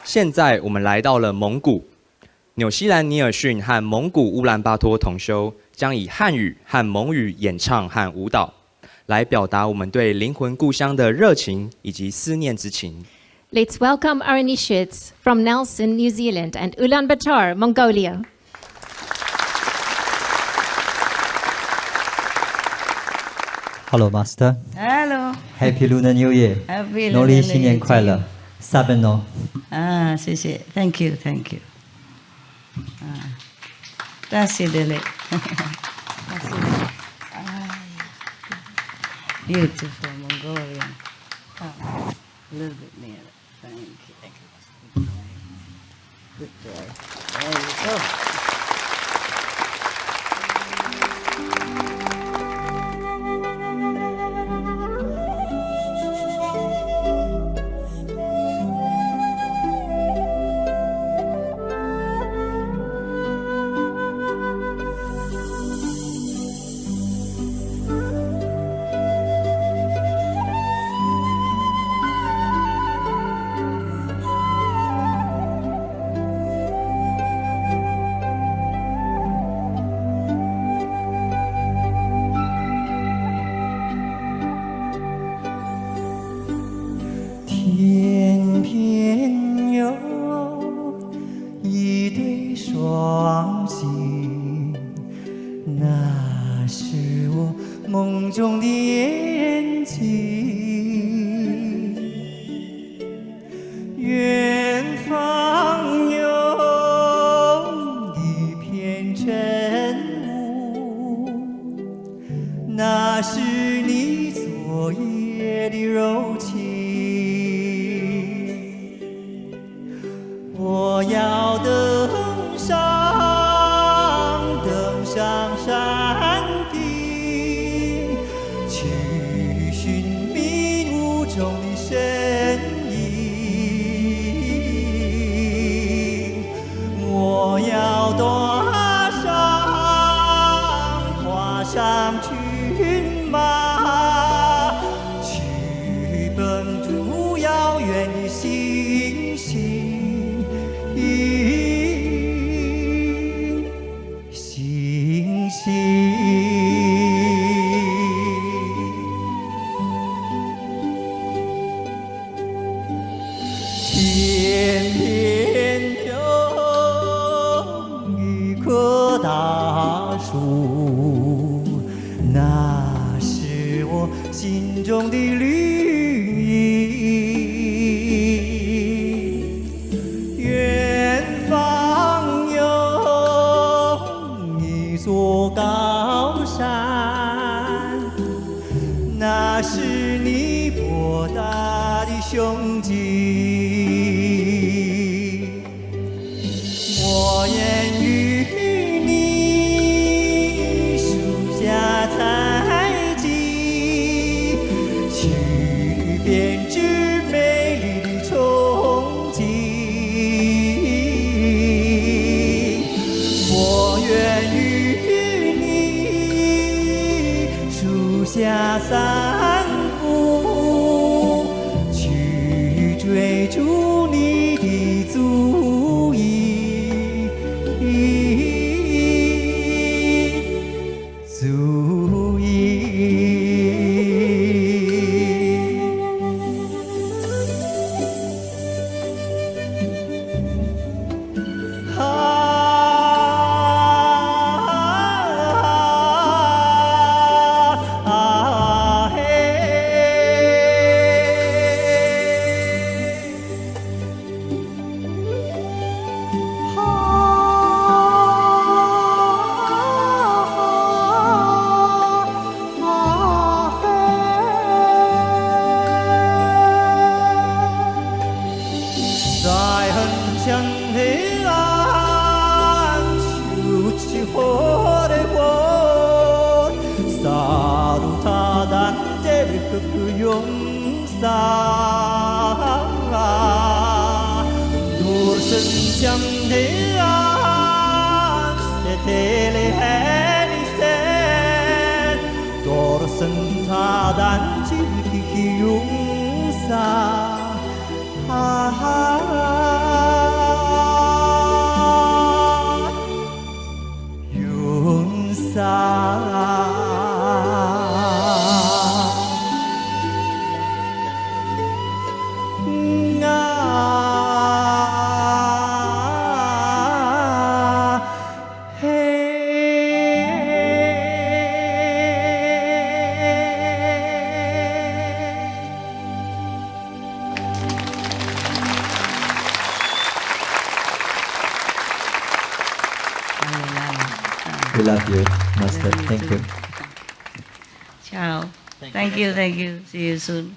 现在我们来到了蒙古，纽西兰尼尔逊和蒙古乌兰巴托同修将以汉语和蒙语演唱和舞蹈，来表达我们对灵魂故乡的热情以及思念之情。Let's welcome our initiates from Nelson, New Zealand, and Ulaanbaatar, Mongolia. Hello, Master. Hello. Happy Lunar New Year. Happy 农 Lunar 历 New 新年 Year 快乐 ！Sabeno。谢谢 ，Thank you, Thank you. 大谢的嘞，大谢的。Beautiful Mongolian. A little bit nearer. Thank you. Good boy. There you go. ha ha We love you, Master. Love you Thank too. you. Ciao. Thank you. See you soon.